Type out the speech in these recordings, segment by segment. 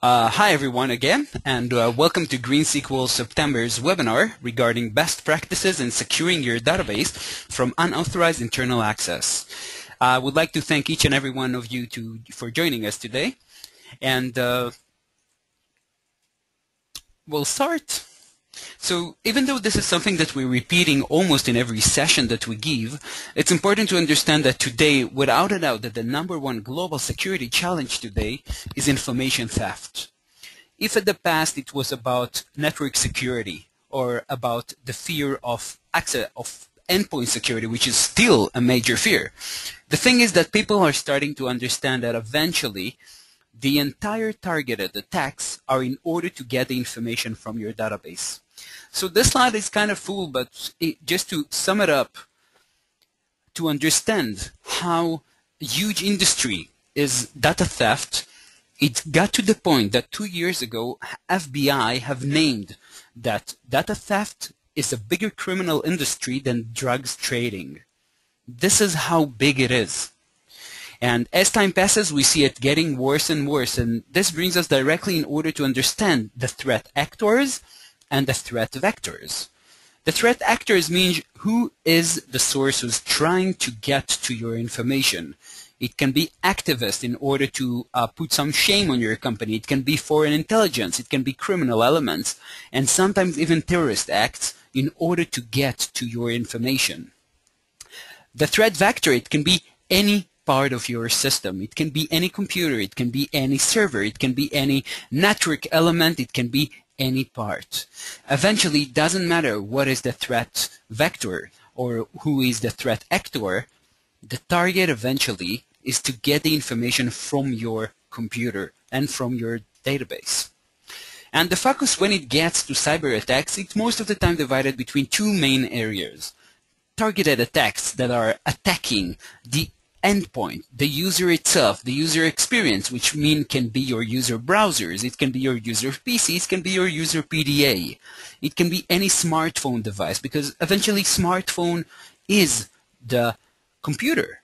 Hi everyone again, and welcome to GreenSQL September's webinar regarding best practices in securing your database from unauthorized internal access. I would like to thank each and every one of you for joining us today, and we'll start. So even though this is something that we're repeating almost in every session that we give, it's important to understand that today, without a doubt, that the #1 global security challenge today is information theft. If in the past it was about network security or about the fear of access of endpoint security, which is still a major fear, the thing is that people are starting to understand that eventually the entire targeted attacks are in order to get the information from your database. So this slide is kind of full, but just to sum it up, to understand how huge industry is data theft, it got to the point that 2 years ago, FBI have named that data theft is a bigger criminal industry than drugs trading. This is how big it is. And as time passes, we see it getting worse and worse. And this brings us directly in order to understand the threat actors and the threat vectors. The threat actors mean who is the source who's trying to get to your information. It can be activists in order to put some shame on your company. It can be foreign intelligence. It can be criminal elements, and sometimes even terrorist acts in order to get to your information. The threat vector, it can be any part of your system. It can be any computer. It can be any server. It can be any network element. It can be any part. Eventually, it doesn't matter what is the threat vector or who is the threat actor. The target eventually is to get the information from your computer and from your database. And the focus when it gets to cyber attacks, it's most of the time divided between two main areas. Targeted attacks that are attacking the endpoint, the user itself, the user experience, which can be your user browsers, it can be your user PCs, it can be your user PDA. It can be any smartphone device, because eventually smartphone is the computer.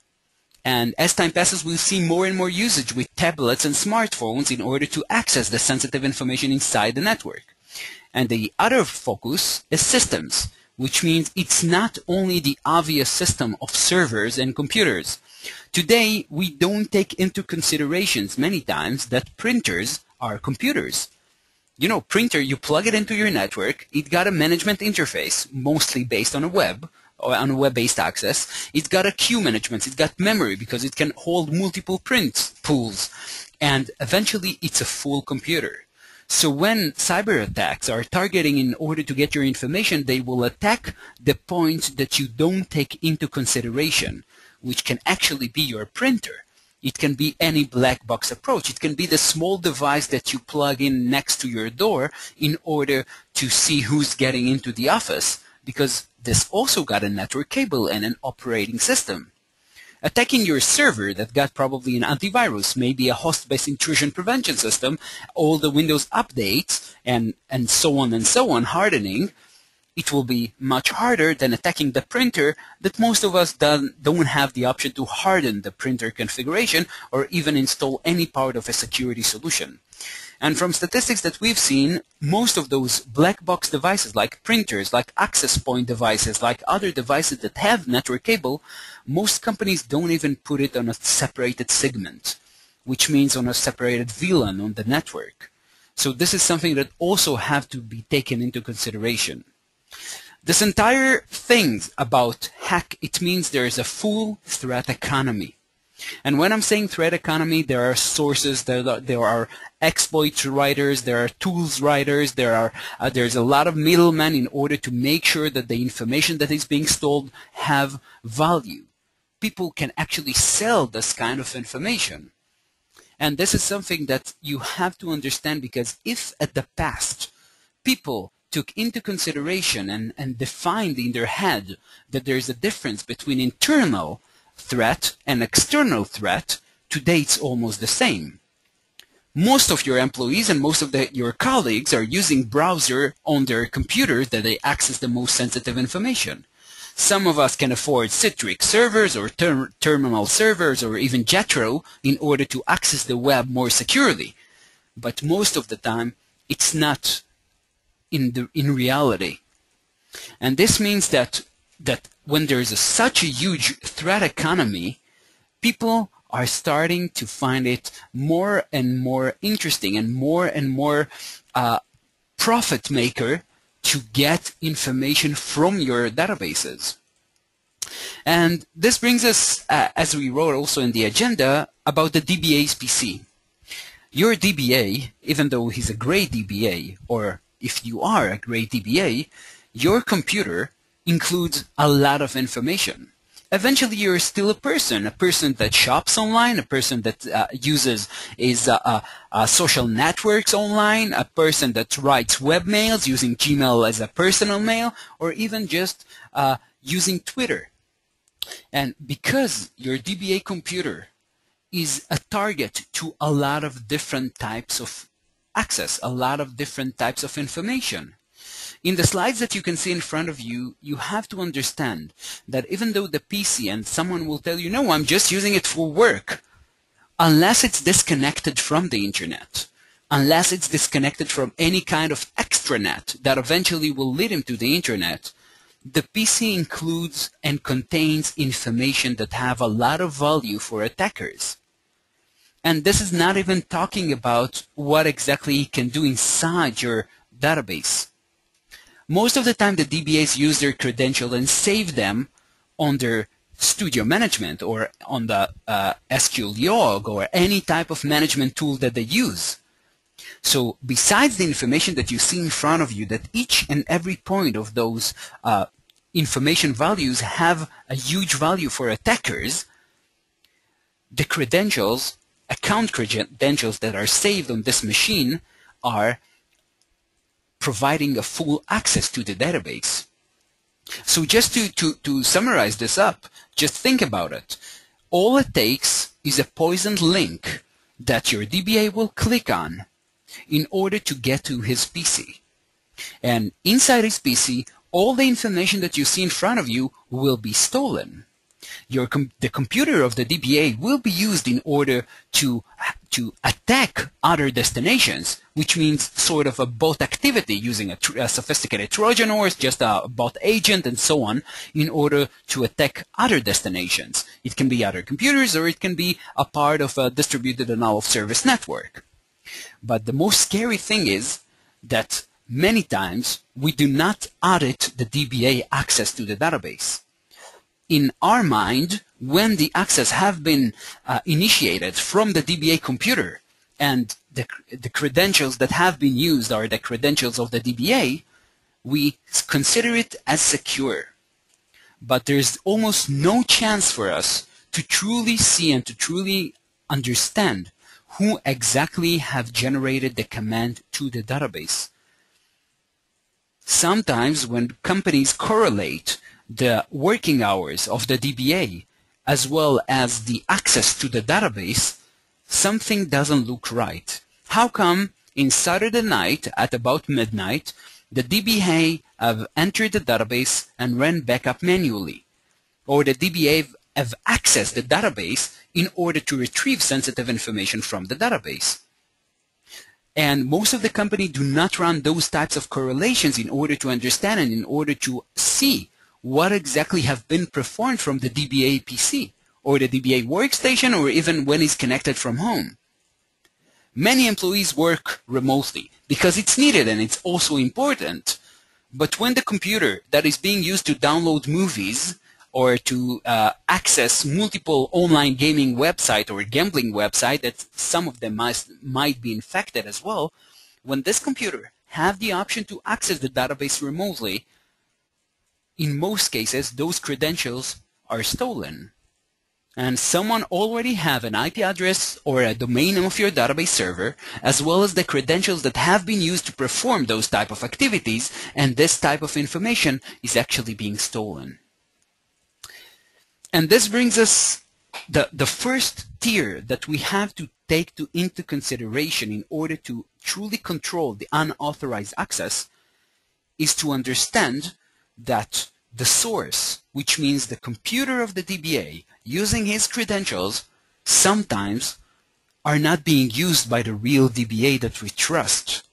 And as time passes, we'll see more and more usage with tablets and smartphones in order to access the sensitive information inside the network. And the other focus is systems, which means it's not only the obvious system of servers and computers. Today, we don't take into considerations many times that printers are computers. You know, printer, you plug it into your network, it got a management interface, mostly based on a web, or on a web-based access. It's got a queue management, it's got memory because it can hold multiple print pools, and eventually it's a full computer. So when cyber attacks are targeting in order to get your information, they will attack the point that you don't take into consideration, which can actually be your printer. It can be any black box approach. It can be the small device that you plug in next to your door in order to see who's getting into the office, because this also got a network cable and an operating system. Attacking your server that got probably an antivirus, maybe a host-based intrusion prevention system, all the Windows updates, and so on, hardening, it will be much harder than attacking the printer that most of us don't have the option to harden the printer configuration or even install any part of a security solution. And from statistics that we've seen, most of those black box devices like printers, like access point devices, like other devices that have network cable, most companies don't even put it on a separated segment, which means on a separated VLAN on the network. So this is something that also have to be taken into consideration. This entire thing about hack, it means there is a full threat economy. And when I'm saying threat economy, there are sources, there are exploit writers, there are tools writers, there's a lot of middlemen in order to make sure that the information that is being stolen have value. People can actually sell this kind of information. And this is something that you have to understand, because if at the past people took into consideration and defined in their head that there's a difference between internal threat and external threat, today it's almost the same. Most of your employees and most of your colleagues are using browser on their computers that they access the most sensitive information. Some of us can afford Citrix servers or terminal servers or even Jetro in order to access the web more securely. but most of the time it's not in reality. And this means that when there is such a huge threat economy, people are starting to find it more and more interesting and more profit maker to get information from your databases. And this brings us, as we wrote also in the agenda, about the DBA's PC. Your DBA, even though he's a great DBA, or if you are a great DBA, your computer includes a lot of information. Eventually, you're still a person that shops online, a person that uses social networks online, a person that writes webmails using Gmail as a personal mail, or even just using Twitter. And because your DBA computer is a target to a lot of different types of access, a lot of different types of information. In the slides that you can see in front of you, you have to understand that even though the PC, and someone will tell you, no, I'm just using it for work, unless it's disconnected from the internet, unless it's disconnected from any kind of extranet that eventually will lead him to the internet, the PC includes and contains information that have a lot of value for attackers. And this is not even talking about what exactly he can do inside your database. Most of the time, the DBAs use their credentials and save them on their studio management or on the SQL log or any type of management tool that they use. So besides the information that you see in front of you, that each and every point of those information values have a huge value for attackers, the credentials, account credentials that are saved on this machine are providing a full access to the database. So just to summarize this up, just think about it. All it takes is a poisoned link that your DBA will click on in order to get to his PC. And inside his PC, all the information that you see in front of you will be stolen. The computer of the DBA will be used in order to attack other destinations, which means sort of a bot activity using a sophisticated Trojan horse, just a bot agent, and so on, in order to attack other destinations. It can be other computers, or it can be a part of a distributed denial of service network. But the most scary thing is that many times we do not audit the DBA access to the database. In our mind, when the access have been initiated from the DBA computer and the credentials that have been used are the credentials of the DBA, we consider it as secure. But there's almost no chance for us to truly see and to truly understand who exactly have generated the command to the database. Sometimes when companies correlate the working hours of the DBA as well as the access to the database, something doesn't look right. How come in Saturday night at about midnight, the DBA have entered the database and ran backup manually? Or the DBA have accessed the database in order to retrieve sensitive information from the database? And most of the company do not run those types of correlations in order to understand and in order to see what exactly have been performed from the DBA PC or the DBA workstation, or even when it's connected from home. Many employees work remotely because it's needed and it's also important. But when the computer that is being used to download movies or to access multiple online gaming website or gambling website that some of them might be infected as well, when this computer have the option to access the database remotely, in most cases, those credentials are stolen. And someone already have an IP address or a domain name of your database server, as well as the credentials that have been used to perform those type of activities, and this type of information is actually being stolen. And this brings us the first tier that we have to take into consideration in order to truly control the unauthorized access is to understand that the source, which means the computer of the DBA, using his credentials, sometimes are not being used by the real DBA that we trust.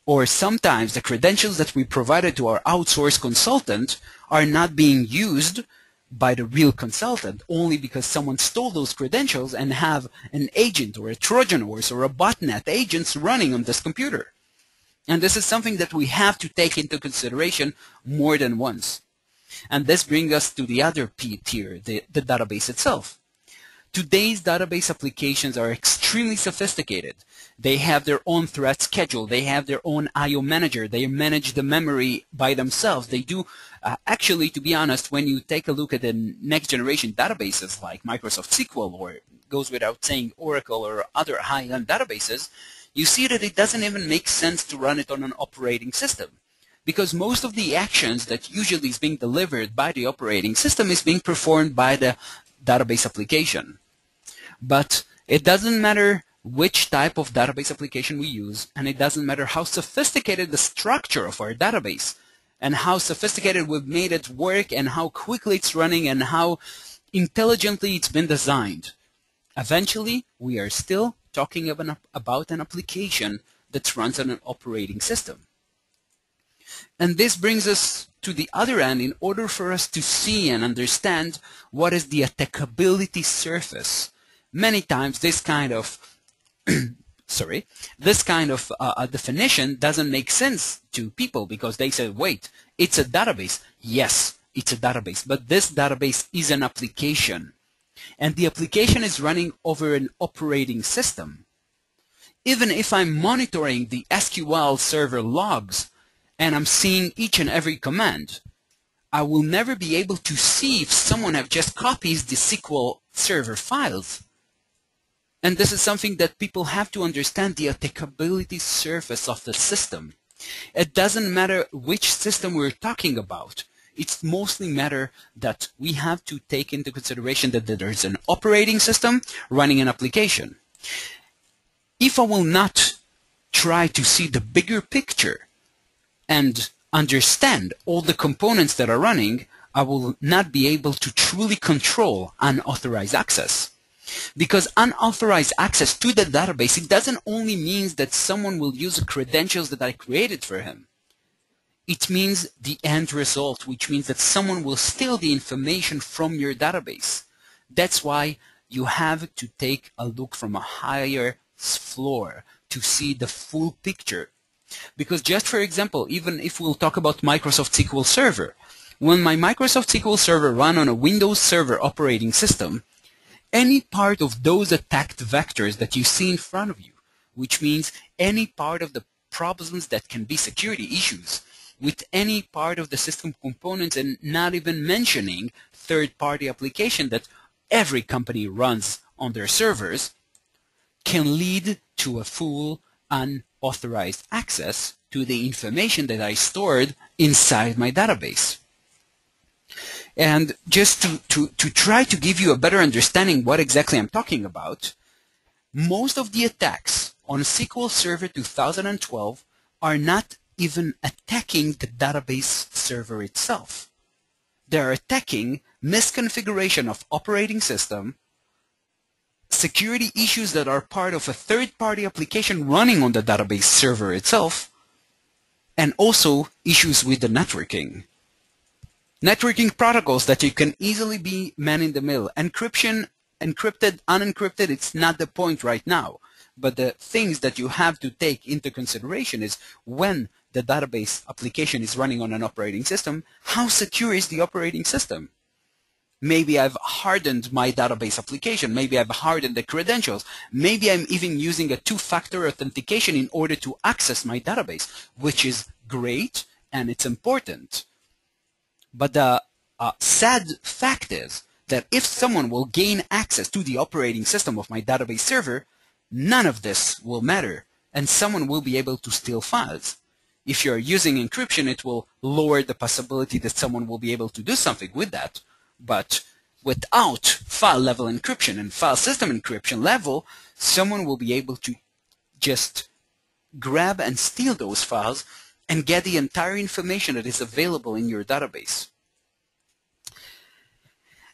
Or sometimes the credentials that we provided to our outsourced consultant are not being used by the real consultant only because someone stole those credentials and have an agent or a Trojan horse or a botnet agents running on this computer. And this is something that we have to take into consideration more than once. And this brings us to the other P tier, the database itself. Today's database applications are extremely sophisticated. They have their own thread schedule. They have their own I/O manager. They manage the memory by themselves. They do, actually, to be honest, when you take a look at the next generation databases like Microsoft SQL, or goes without saying Oracle or other high-end databases, you see that it doesn't even make sense to run it on an operating system. Because most of the actions that usually is being delivered by the operating system is being performed by the database application. But it doesn't matter which type of database application we use, and it doesn't matter how sophisticated the structure of our database, and how sophisticated we've made it work, and how quickly it's running, and how intelligently it's been designed. Eventually, we are still talking about an application that runs on an operating system. And this brings us to the other end in order for us to see and understand what is the attackability surface. Many times this kind of definition doesn't make sense to people because they say, wait, it's a database. Yes, it's a database, but this database is an application. And the application is running over an operating system. Even if I'm monitoring the SQL server logs and I'm seeing each and every command, I will never be able to see if someone have just copied the SQL server files. And this is something that people have to understand, the attackability surface of the system. It doesn't matter which system we're talking about. It's mostly matter that we have to take into consideration that there's an operating system running an application. If I will not try to see the bigger picture and understand all the components that are running, I will not be able to truly control unauthorized access. Because unauthorized access to the database, it doesn't only mean that someone will use the credentials that I created for him. It means the end result, which means that someone will steal the information from your database. That's why you have to take a look from a higher floor to see the full picture. Because just for example, even if we'll talk about Microsoft SQL Server, when my Microsoft SQL Server run on a Windows Server operating system, any part of those attacked vectors that you see in front of you, which means any part of the problems that can be security issues with any part of the system components, and not even mentioning third-party application that every company runs on their servers, can lead to a full unauthorized access to the information that I stored inside my database. And just to try to give you a better understanding what exactly I'm talking about, most of the attacks on SQL Server 2012 are not even attacking the database server itself. They're attacking misconfiguration of operating system, security issues that are part of a third-party application running on the database server itself, and also issues with the networking. Networking protocols that you can easily be man-in-the-middle. Encryption, encrypted, unencrypted, it's not the point right now. But the things that you have to take into consideration is when the database application is running on an operating system, how secure is the operating system? Maybe I've hardened my database application. Maybe I've hardened the credentials. Maybe I'm even using a two-factor authentication in order to access my database, which is great and it's important. But the sad fact is that if someone will gain access to the operating system of my database server, none of this will matter, and someone will be able to steal files. If you're using encryption, it will lower the possibility that someone will be able to do something with that. But without file-level encryption and file system encryption level, someone will be able to just grab and steal those files and get the entire information that is available in your database.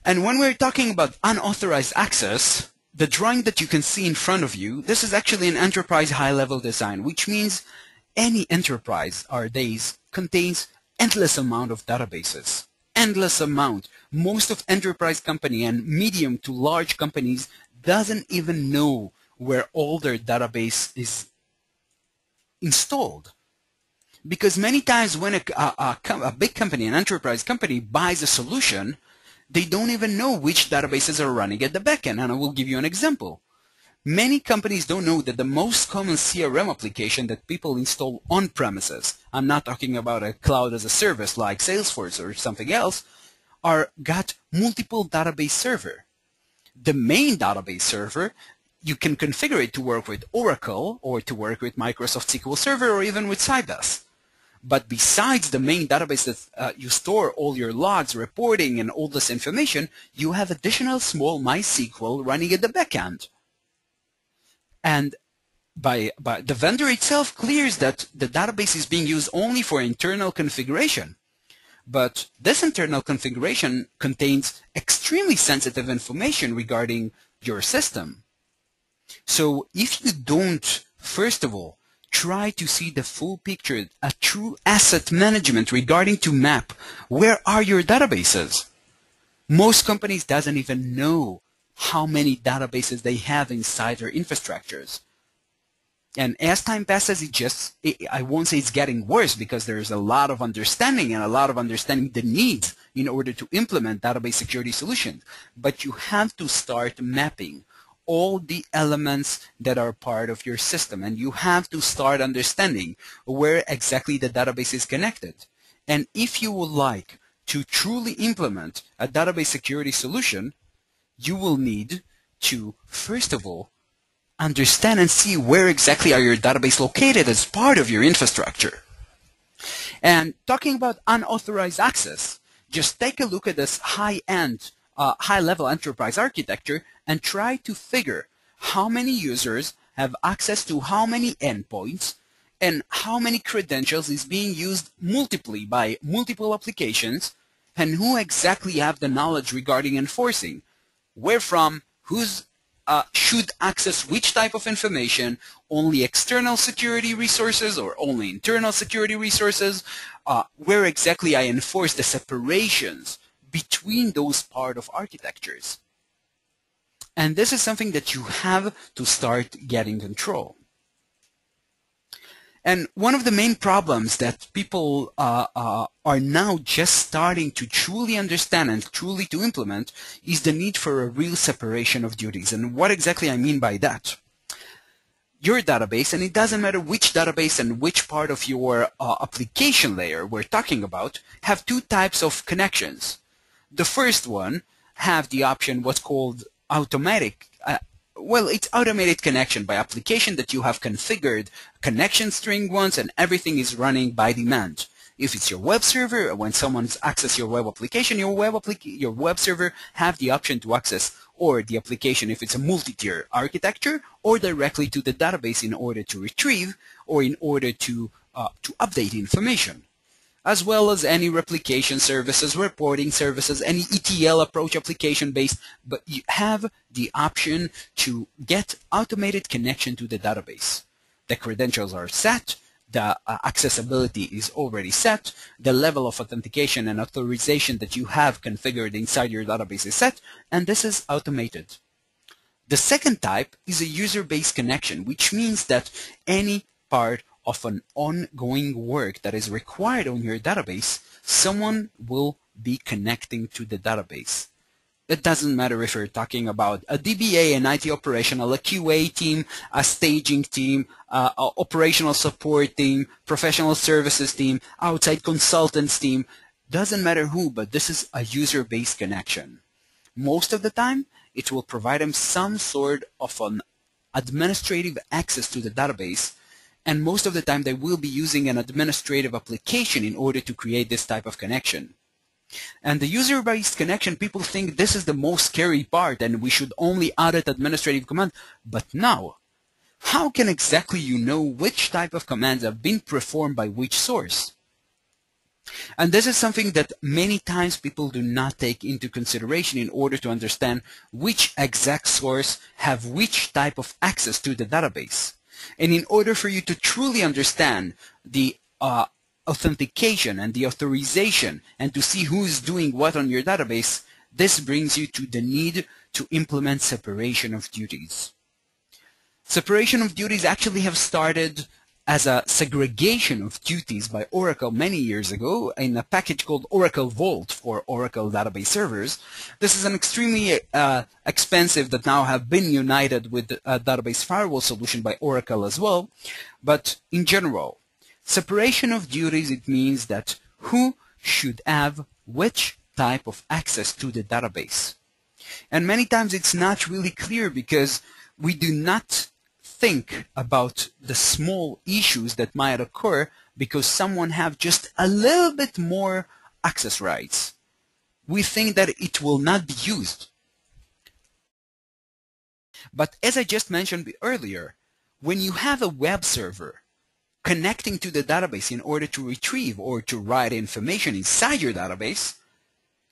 And when we're talking about unauthorized access, the drawing that you can see in front of you, this is actually an enterprise high-level design, which means any enterprise our days contains endless amount of databases. Endless amount. Most of enterprise company and medium to large companies doesn't even know where all their database is installed. Because many times when a big company, an enterprise company, buys a solution, they don't even know which databases are running at the backend. And I will give you an example. Many companies don't know that the most common CRM application that people install on premises, I'm not talking about a cloud as a service like Salesforce or something else, got multiple database server. The main database server, you can configure it to work with Oracle or to work with Microsoft SQL Server or even with Sybase. But besides the main database that you store all your logs, reporting, and all this information, you have additional small MySQL running at the backend. And by the vendor itself clears that the database is being used only for internal configuration. But this internal configuration contains extremely sensitive information regarding your system. So if you don't, first of all, try to see the full picture, a true asset management regarding to map where are your databases. Most companies doesn't even know how many databases they have inside their infrastructures. And as time passes, I won't say it's getting worse because there's a lot of understanding the needs in order to implement database security solutions. But you have to start mapping all the elements that are part of your system, and you have to start understanding where exactly the database is connected. And if you would like to truly implement a database security solution, you will need to, first of all, understand and see where exactly are your database located as part of your infrastructure. And talking about unauthorized access, just take a look at this high-end, high-level enterprise architecture and try to figure how many users have access to how many endpoints and how many credentials is being used multiply by multiple applications, and who exactly have the knowledge regarding enforcing, where from, who's should access which type of information, only external security resources or only internal security resources, where exactly I enforce the separations between those part of architectures. And this is something that you have to start getting control. And one of the main problems that people are now just starting to truly understand and truly to implement is the need for a real separation of duties. And what exactly I mean by that? Your database, and it doesn't matter which database and which part of your application layer we're talking about, have two types of connections. The first one have the option what's called automatic. Well, it's automated connection by application that you have configured connection string once and everything is running by demand. If it's your web server, when someone's access your web application, your web server have the option to access or the application if it's a multi-tier architecture or directly to the database in order to retrieve or in order to update information, as well as any replication services, reporting services, any ETL approach application based, but you have the option to get automated connection to the database. The credentials are set, the accessibility is already set, the level of authentication and authorization that you have configured inside your database is set, and this is automated. The second type is a user-based connection, which means that any part of an ongoing work that is required on your database, someone will be connecting to the database. It doesn't matter if you're talking about a DBA, an IT operational, a QA team, a staging team, a operational support team, professional services team, outside consultants team. Doesn't matter who, but this is a user-based connection. Most of the time, it will provide them some sort of an administrative access to the database, and most of the time they will be using an administrative application in order to create this type of connection. And the user-based connection, people think this is the most scary part and we should only audit administrative command. But now, how can exactly you know which type of commands have been performed by which source? And this is something that many times people do not take into consideration in order to understand which exact source have which type of access to the database. And in order for you to truly understand the authentication and the authorization and to see who is doing what on your database, this brings you to the need to implement separation of duties. Separation of duties actually have started as a segregation of duties by Oracle many years ago in a package called Oracle Vault for Oracle database servers. This is an extremely expensive that now have been united with a database firewall solution by Oracle as well. But in general, separation of duties, it means that who should have which type of access to the database. And many times it's not really clear because we do not think about the small issues that might occur because someone have just a little bit more access rights. We think that it will not be used. But as I just mentioned earlier, when you have a web server connecting to the database in order to retrieve or to write information inside your database,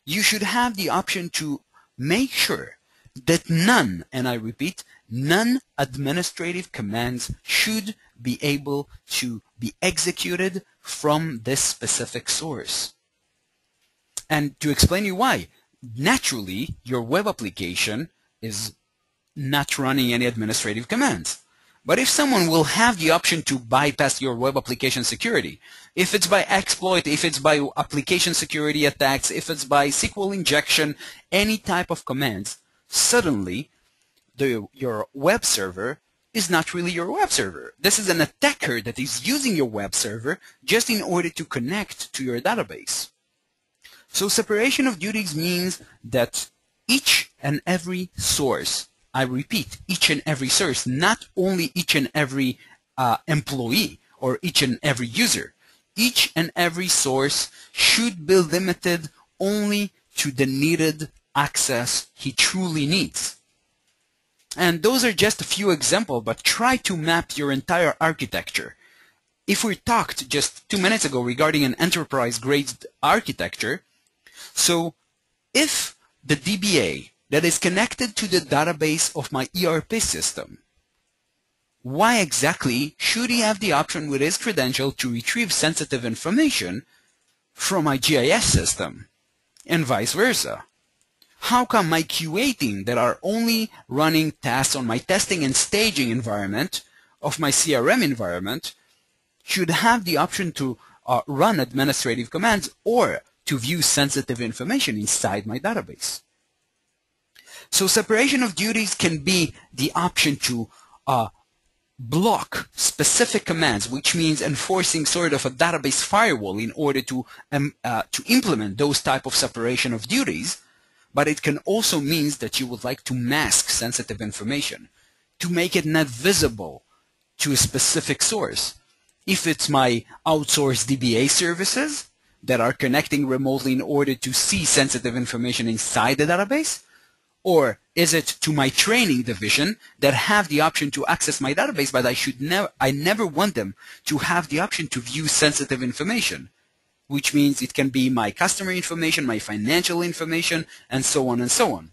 you should have the option to make sure that none, and I repeat, none administrative commands should be able to be executed from this specific source. And to explain you why, naturally, your web application is not running any administrative commands. But if someone will have the option to bypass your web application security, if it's by exploit, if it's by application security attacks, if it's by SQL injection, any type of commands, suddenly your web server is not really your web server. This is an attacker that is using your web server just in order to connect to your database. So separation of duties means that each and every source, I repeat, each and every source, not only each and every employee or each and every user, each and every source should be limited only to the needed access he truly needs. And those are just a few examples, but try to map your entire architecture. If we talked just 2 minutes ago regarding an enterprise-grade architecture, so if the DBA that is connected to the database of my ERP system, why exactly should he have the option with his credential to retrieve sensitive information from my GIS system, and vice versa? How come my QA team that are only running tasks on my testing and staging environment of my CRM environment should have the option to run administrative commands or to view sensitive information inside my database? So separation of duties can be the option to block specific commands, which means enforcing sort of a database firewall in order to implement those type of separation of duties. But it can also mean that you would like to mask sensitive information, to make it not visible to a specific source. If it's my outsourced DBA services that are connecting remotely in order to see sensitive information inside the database, or is it to my training division that have the option to access my database, but I never want them to have the option to view sensitive information, which means it can be my customer information, my financial information, and so on and so on.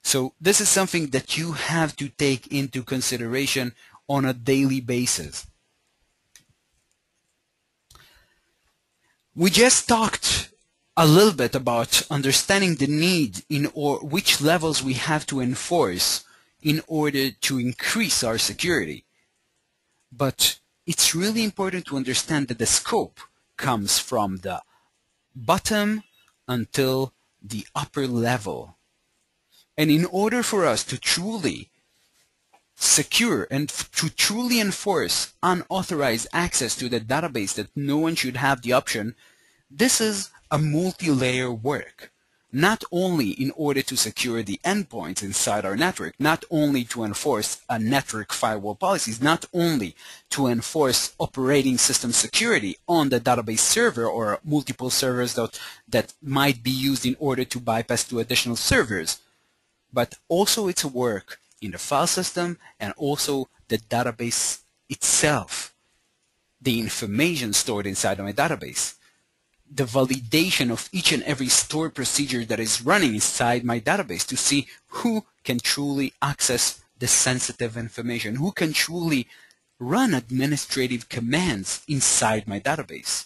So this is something that you have to take into consideration on a daily basis. We just talked a little bit about understanding the need or which levels we have to enforce in order to increase our security. But it's really important to understand that the scope comes from the bottom until the upper level. And in order for us to truly secure and to truly enforce unauthorized access to the database that no one should have the option, this is a multi-layer work. Not only in order to secure the endpoints inside our network, not only to enforce a network firewall policies, not only to enforce operating system security on the database server or multiple servers that might be used in order to bypass to additional servers, but also it's a work in the file system and also the database itself. the information stored inside my database, the validation of each and every stored procedure that is running inside my database to see who can truly access the sensitive information, who can truly run administrative commands inside my database.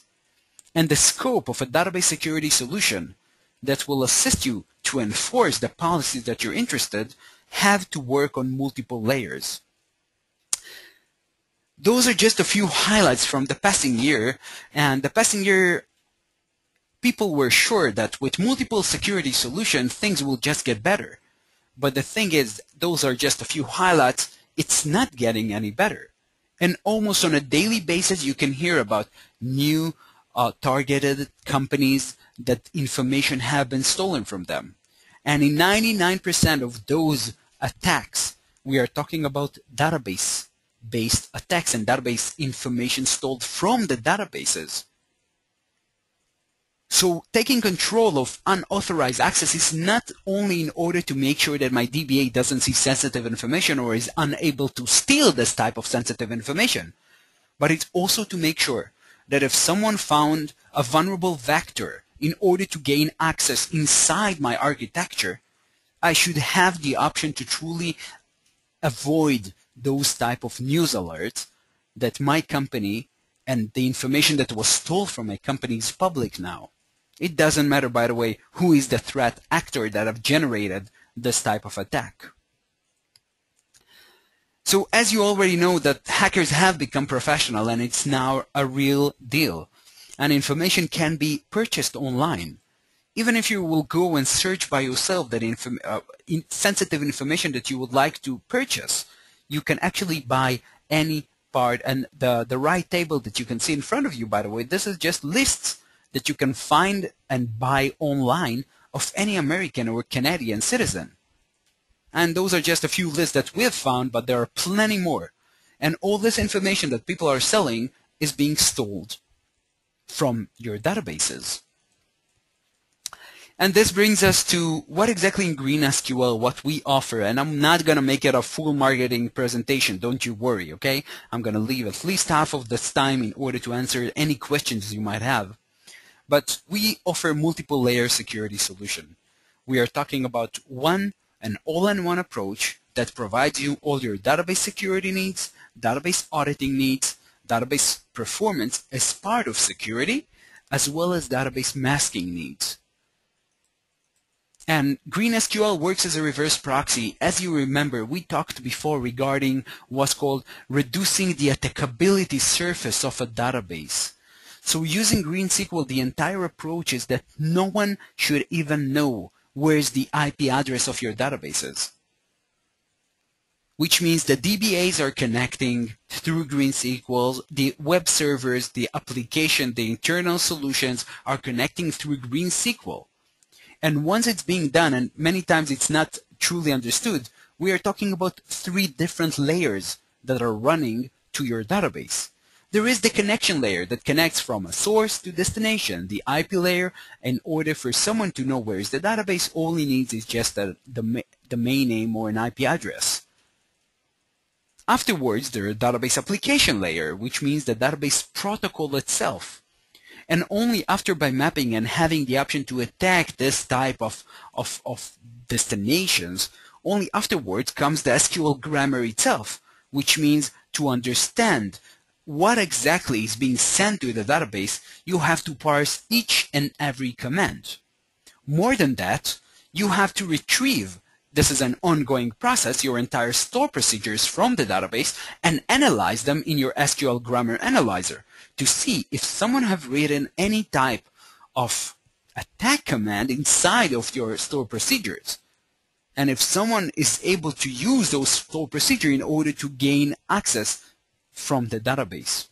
And the scope of a database security solution that will assist you to enforce the policies that you're interested have to work on multiple layers. Those are just a few highlights from the passing year, and the passing year people were sure that with multiple security solutions things will just get better. But the thing is, those are just a few highlights. It's not getting any better. And almost on a daily basis you can hear about new targeted companies that information have been stolen from them. And in 99% of those attacks, we are talking about database-based attacks and database information stolen from the databases. So taking control of unauthorized access is not only in order to make sure that my DBA doesn't see sensitive information or is unable to steal this type of sensitive information, but it's also to make sure that if someone found a vulnerable vector in order to gain access inside my architecture, I should have the option to truly avoid those type of news alerts that my company and the information that was stolen from my company is public now. It doesn't matter, by the way, who is the threat actor that have generated this type of attack. So as you already know, that hackers have become professional and it's now a real deal. And information can be purchased online. Even if you will go and search by yourself that sensitive information that you would like to purchase, you can actually buy any part. And the right table that you can see in front of you, by the way, this is just lists that you can find and buy online of any American or Canadian citizen. And those are just a few lists that we have found, but there are plenty more. And all this information that people are selling is being stolen from your databases. And this brings us to what exactly in Green SQL, what we offer. And I'm not going to make it a full marketing presentation, don't you worry, okay? I'm going to leave at least half of this time in order to answer any questions you might have. But we offer multiple layer security solution. We are talking about an all-in-one approach that provides you all your database security needs, database auditing needs, database performance as part of security, as well as database masking needs. And Green SQL works as a reverse proxy. As you remember, we talked before regarding what's called reducing the attackability surface of a database. So using Green SQL, the entire approach is that no one should even know where's the IP address of your databases. Which means the DBAs are connecting through Green SQL, the web servers, the application, the internal solutions are connecting through Green SQL. And once it's being done, and many times it's not truly understood, we are talking about 3 different layers that are running to your database. There is the connection layer that connects from a source to destination. The IP layer, in order for someone to know where is the database, all he needs is just the domain name or an IP address. Afterwards, there is a database application layer, which means the database protocol itself. And only after by mapping and having the option to attack this type of destinations, only afterwards comes the SQL grammar itself, which means to understand what exactly is being sent to the database, you have to parse each and every command. More than that, you have to retrieve, this is an ongoing process, your entire store procedures from the database and analyze them in your SQL grammar analyzer to see if someone have written any type of attack command inside of your store procedures. And if someone is able to use those store procedures in order to gain access from the database.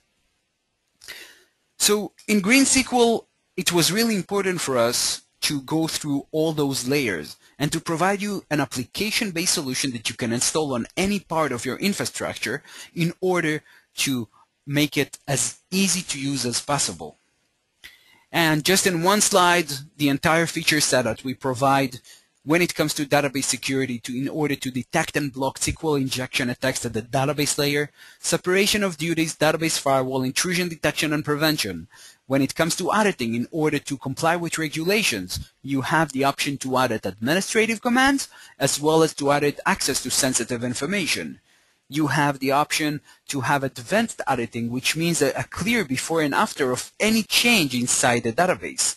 So in Green SQL, it was really important for us to go through all those layers and to provide you an application-based solution that you can install on any part of your infrastructure in order to make it as easy to use as possible. And just in one slide, the entire feature set that we provide when it comes to database security in order to detect and block SQL injection attacks at the database layer, separation of duties, database firewall, intrusion detection and prevention. When it comes to auditing, in order to comply with regulations, you have the option to audit administrative commands as well as to audit access to sensitive information. You have the option to have advanced auditing, which means a clear before and after of any change inside the database.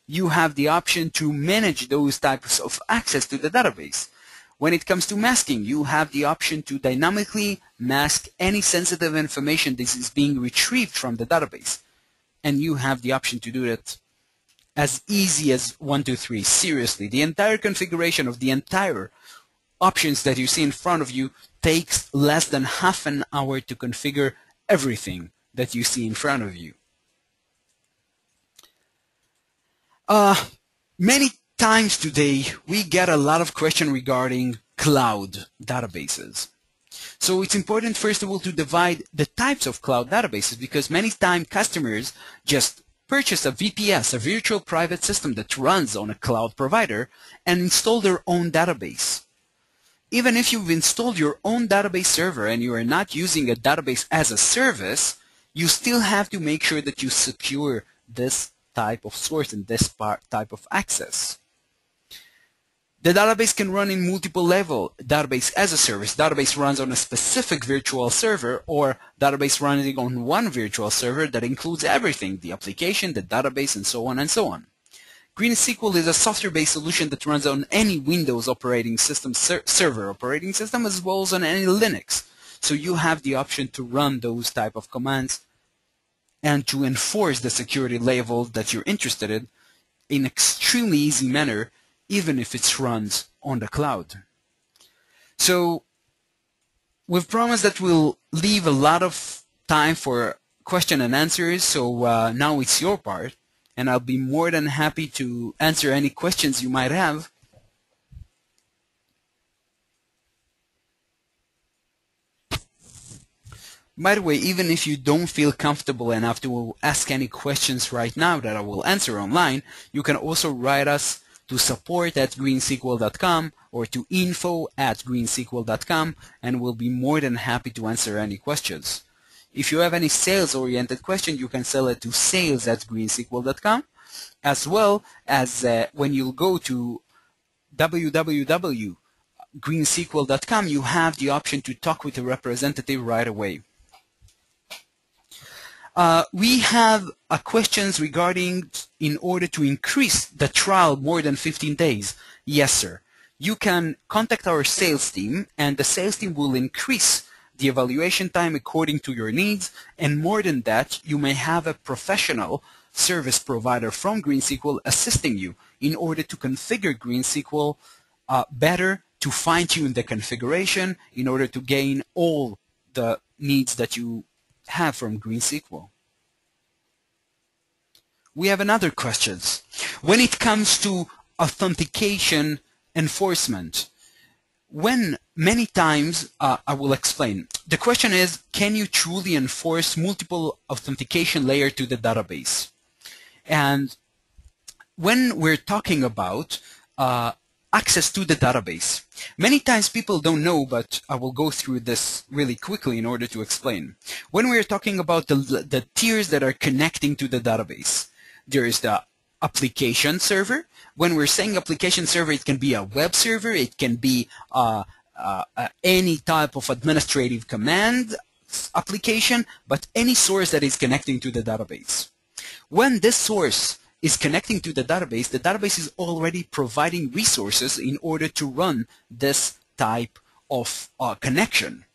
You have the option to manage those types of access to the database. When it comes to masking, you have the option to dynamically mask any sensitive information that is being retrieved from the database. And you have the option to do it as easy as 1, 2, 3. Seriously, the entire configuration of the entire options that you see in front of you takes less than half an hour to configure everything that you see in front of you. Many times today, we get a lot of questions regarding cloud databases. So it's important, first of all, to divide the types of cloud databases, because many times customers just purchase a VPS, a virtual private system that runs on a cloud provider, and install their own database. Even if you've installed your own database server and you are not using a database as a service, you still have to make sure that you secure this type of source and this type of access. The database can run in multiple levels. Database as a service, database runs on a specific virtual server, or database running on one virtual server that includes everything, the application, the database, and so on and so on. GreenSQL is a software-based solution that runs on any Windows operating system, server operating system, as well as on any Linux. So you have the option to run those type of commands and to enforce the security level that you're interested in an extremely easy manner, even if it runs on the cloud. So we've promised that we'll leave a lot of time for question and answers, so now it's your part, and I'll be more than happy to answer any questions you might have. By the way, even if you don't feel comfortable enough to ask any questions right now that I will answer online, you can also write us to support@greensql.com or to info@greensql.com, and we'll be more than happy to answer any questions. If you have any sales-oriented question, you can sell it to sales@greensql.com, as well as when you go to www.greensql.com, you have the option to talk with a representative right away. We have questions regarding in order to increase the trial more than 15 days. Yes, sir. You can contact our sales team, and the sales team will increase the evaluation time according to your needs, and more than that, you may have a professional service provider from GreenSQL assisting you in order to configure GreenSQL better, to fine-tune the configuration in order to gain all the needs that you have from GreenSQL. We have another question. When it comes to authentication enforcement, when many times, I will explain. The question is, can you truly enforce multiple authentication layers to the database? And when we're talking about access to the database, many times people don't know, but I will go through this really quickly in order to explain. When we're talking about the tiers that are connecting to the database, there is the application server. When we're saying application server, it can be a web server, it can be any type of administrative command application, but any source that is connecting to the database. When this source is connecting to the database is already providing resources in order to run this type of connection.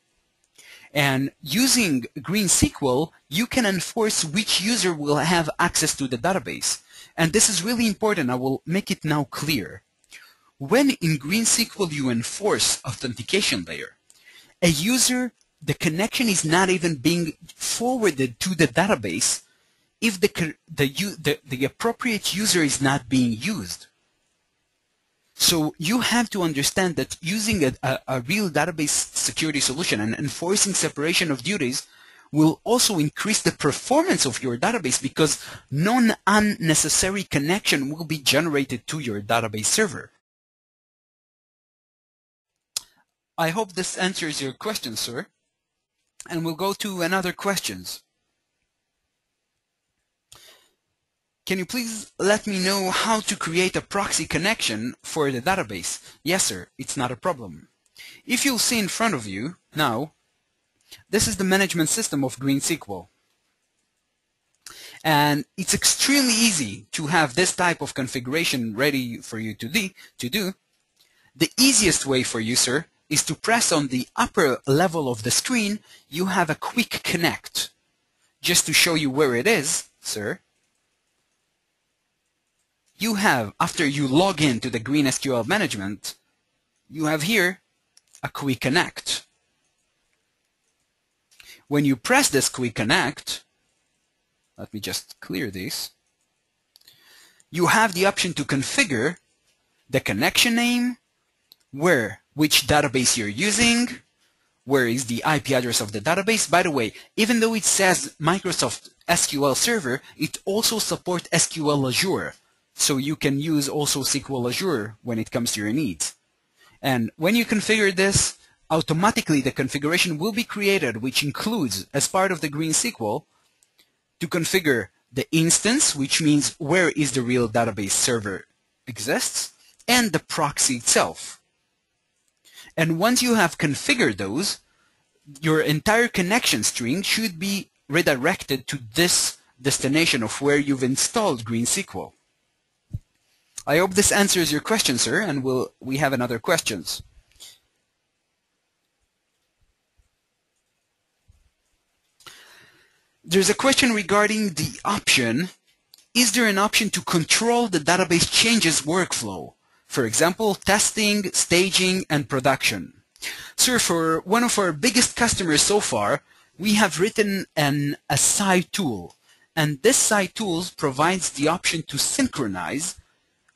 And using GreenSQL, you can enforce which user will have access to the database. And this is really important. I will make it now clear. When in GreenSQL you enforce authentication layer, a user, the connection is not even being forwarded to the database if the appropriate user is not being used. So you have to understand that using a real database security solution and enforcing separation of duties will also increase the performance of your database, because no unnecessary connection will be generated to your database server. I hope this answers your question, sir. And we'll go to another questions. Can you please let me know how to create a proxy connection for the database? Yes, sir, it's not a problem. If you'll see in front of you now, this is the management system of GreenSQL. And it's extremely easy to have this type of configuration ready for you to do. The easiest way for you, sir, is to press on the upper level of the screen. You have a quick connect. Just to show you where it is, sir, you have, after you log in to the GreenSQL management, you have here a quick connect. When you press this quick connect, let me just clear this, you have the option to configure the connection name, which database you're using, where is the IP address of the database. By the way, even though it says Microsoft SQL Server, it also supports SQL Azure. So you can use also SQL Azure when it comes to your needs. And when you configure this, automatically the configuration will be created, which includes, as part of the GreenSQL, to configure the instance, which means where is the real database server exists, and the proxy itself. And once you have configured those, your entire connection string should be redirected to this destination of where you've installed GreenSQL. I hope this answers your question, sir, and we have another questions. There's a question regarding the option. Is there an option to control the database changes workflow? For example, testing, staging, and production. Sir, for one of our biggest customers so far, we have written a side tool. And this side tool provides the option to synchronize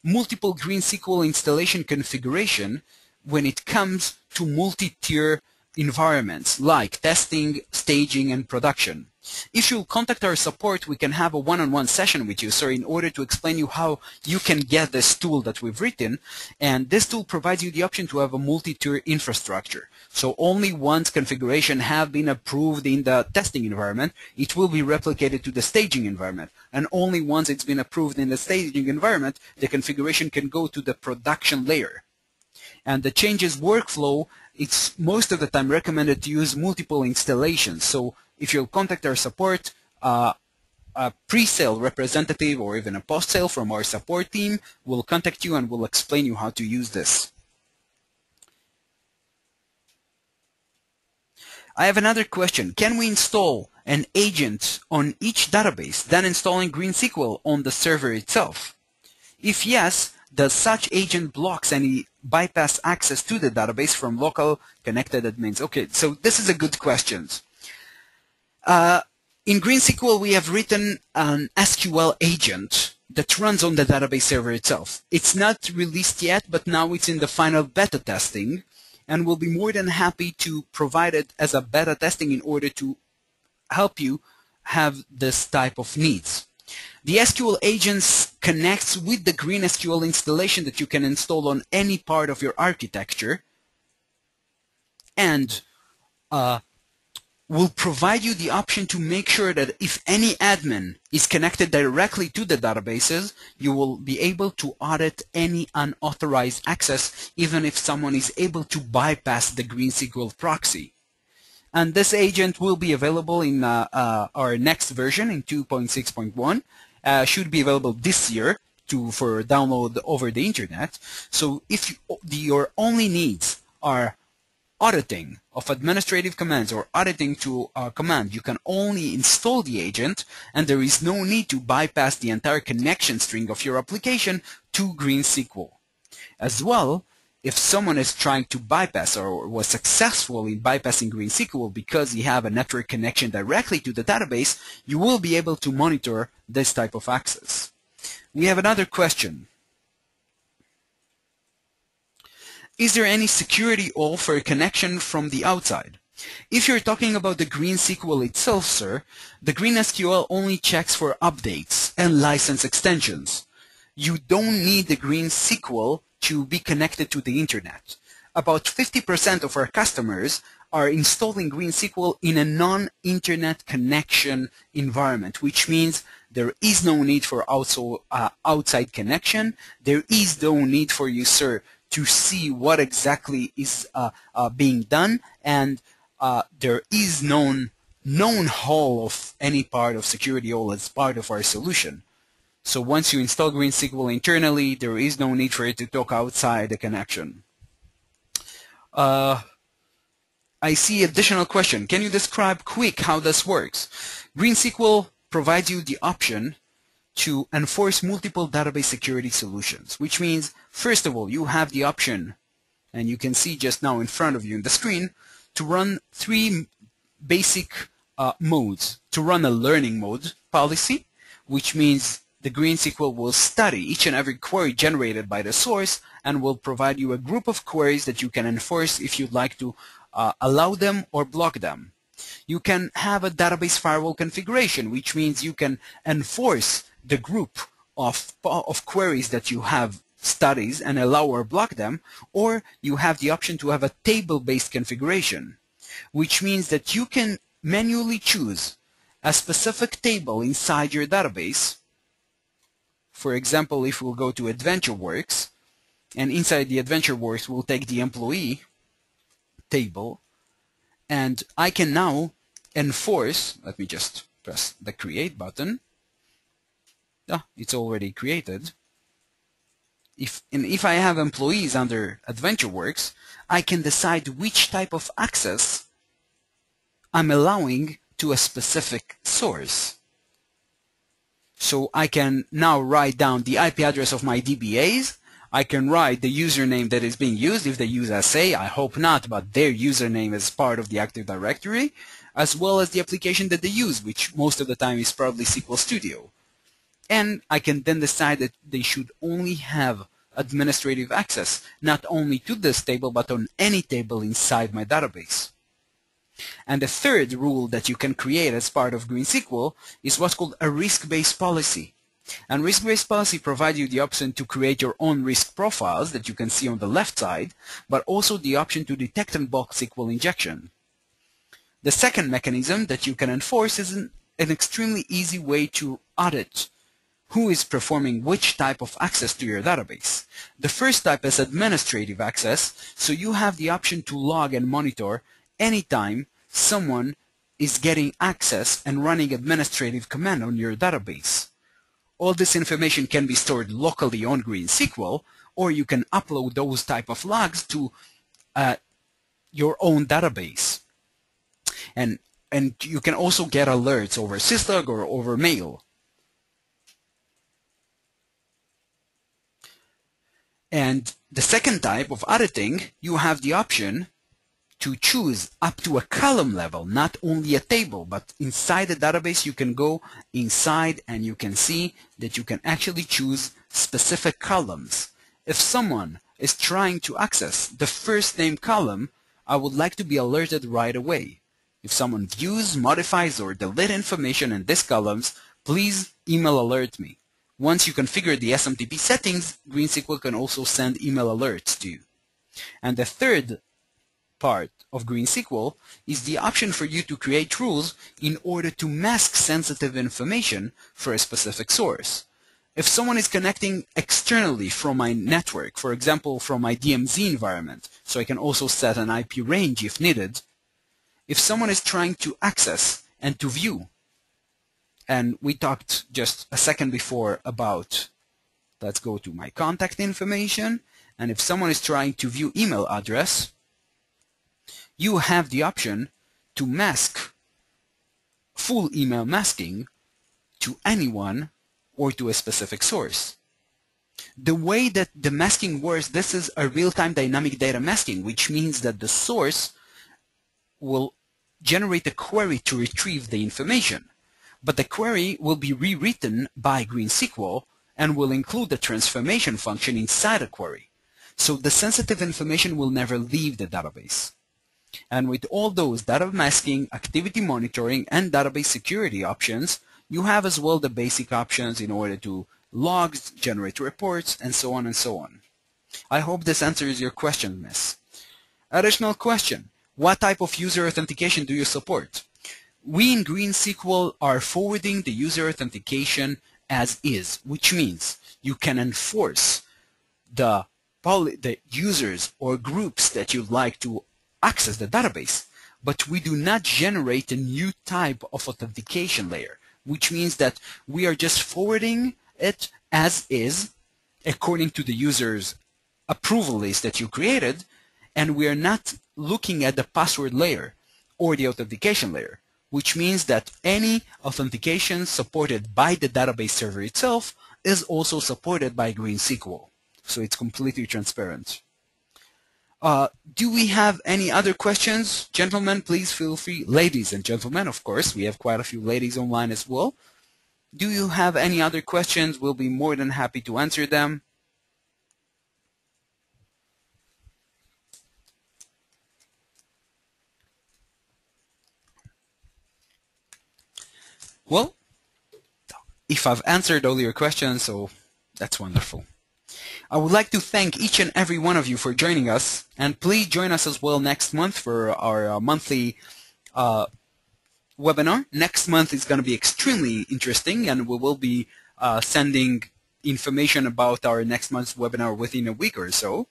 multiple GreenSQL installation configuration when it comes to multi-tier environments like testing, staging, and production. If you'll contact our support, we can have a one-on-one session with you, sir, in order to explain you how you can get this tool that we've written. And this tool provides you the option to have a multi-tier infrastructure. So only once configuration have been approved in the testing environment, it will be replicated to the staging environment. And only once it's been approved in the staging environment, the configuration can go to the production layer. And the changes workflow, it's most of the time recommended to use multiple installations. So if you'll contact our support, a pre-sale representative or even a post-sale from our support team will contact you and will explain you how to use this. I have another question. Can we install an agent on each database, then installing GreenSQL on the server itself? If yes, does such agent blocks any bypass access to the database from local connected admins? Okay, so this is a good question. In GreenSQL, we have written an SQL agent that runs on the database server itself. It's not released yet, but now it's in the final beta testing, and we'll be more than happy to provide it as a beta testing in order to help you have this type of needs. The SQL agents connects with the GreenSQL installation that you can install on any part of your architecture, and will provide you the option to make sure that if any admin is connected directly to the databases, you will be able to audit any unauthorized access, even if someone is able to bypass the GreenSQL proxy. And this agent will be available in our next version in 2.6.1. Should be available this year for download over the internet. So if your only needs are auditing of administrative commands or auditing to a command, you can only install the agent, and there is no need to bypass the entire connection string of your application to GreenSQL. As well, if someone is trying to bypass or was successful in bypassing GreenSQL because you have a network connection directly to the database, you will be able to monitor this type of access. We have another question. Is there any security all for a connection from the outside? If you're talking about the GreenSQL itself, sir, the GreenSQL only checks for updates and license extensions. You don't need the GreenSQL to be connected to the internet. about 50% of our customers are installing GreenSQL in a non-internet connection environment, which means there is no need for outside connection. There is no need for you, sir, to see what exactly is being done, and there is known hole of any part of security all as part of our solution. So once you install GreenSQL internally, there is no need for it to talk outside the connection. I see additional question. Can you describe quick how this works? GreenSQL provides you the option to enforce multiple database security solutions, which means, first of all, you have the option, and you can see just now in front of you in the screen, to run three basic modes. To run a learning mode policy, which means the GreenSQL will study each and every query generated by the source and will provide you a group of queries that you can enforce if you'd like to allow them or block them. You can have a database firewall configuration, which means you can enforce the group of queries that you have studies and allow or block them, or you have the option to have a table-based configuration, which means that you can manually choose a specific table inside your database. For example, if we'll go to AdventureWorks, and inside the AdventureWorks we'll take the employee table, and I can now enforce, let me just press the create button. It's already created. If I have employees under AdventureWorks, I can decide which type of access I'm allowing to a specific source. So I can now write down the IP address of my DBAs. I can write the username that is being used if they use SA. I hope not, but their username is part of the Active Directory, as well as the application that they use, which most of the time is probably SQL Studio. And I can then decide that they should only have administrative access, not only to this table, but on any table inside my database. And the third rule that you can create as part of GreenSQL is what's called a risk-based policy. And risk-based policy provides you the option to create your own risk profiles that you can see on the left side, but also the option to detect and block SQL injection. The second mechanism that you can enforce is an extremely easy way to audit who is performing which type of access to your database. The first type is administrative access, so you have the option to log and monitor anytime someone is getting access and running administrative command on your database. All this information can be stored locally on GreenSQL, or you can upload those type of logs to your own database. And you can also get alerts over syslog or over mail. And the second type of auditing, you have the option to choose up to a column level, not only a table, but inside the database you can go inside and you can see that you can actually choose specific columns. If someone is trying to access the first name column, I would like to be alerted right away. If someone views, modifies, or deletes information in these columns, please email alert me. Once you configure the SMTP settings, GreenSQL can also send email alerts to you. And the third part of GreenSQL is the option for you to create rules in order to mask sensitive information for a specific source. If someone is connecting externally from my network, for example from my DMZ environment, so I can also set an IP range if needed, if someone is trying to access and to view, and we talked just a second before about, let's go to my contact information, and if someone is trying to view email address, you have the option to mask full email masking to anyone or to a specific source. The way that the masking works, this is a real-time dynamic data masking, which means that the source will generate a query to retrieve the information, but the query will be rewritten by GreenSQL and will include the transformation function inside a query. So the sensitive information will never leave the database. And with all those data masking, activity monitoring, and database security options, you have as well the basic options in order to log, generate reports, and so on and so on. I hope this answers your question, Miss. Additional question, what type of user authentication do you support? We in GreenSQL are forwarding the user authentication as is, which means you can enforce the users or groups that you'd like to access the database, but we do not generate a new type of authentication layer, which means that we are just forwarding it as is according to the user's approval list that you created, and we are not looking at the password layer or the authentication layer, which means that any authentication supported by the database server itself is also supported by GreenSQL. So it's completely transparent. Do we have any other questions? Gentlemen, please feel free. Ladies and gentlemen, of course, we have quite a few ladies online as well. Do you have any other questions? We'll be more than happy to answer them. Well, if I've answered all your questions, so that's wonderful. I would like to thank each and every one of you for joining us, and please join us as well next month for our monthly webinar. Next month is going to be extremely interesting, and we will be sending information about our next month's webinar within a week or so.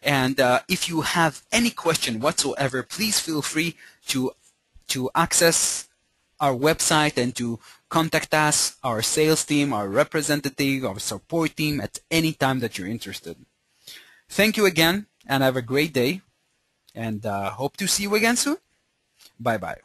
And if you have any question whatsoever, please feel free to access our website and to contact us, our sales team, our representative, our support team at any time that you're interested. Thank you again, and have a great day, and hope to see you again soon. Bye-bye.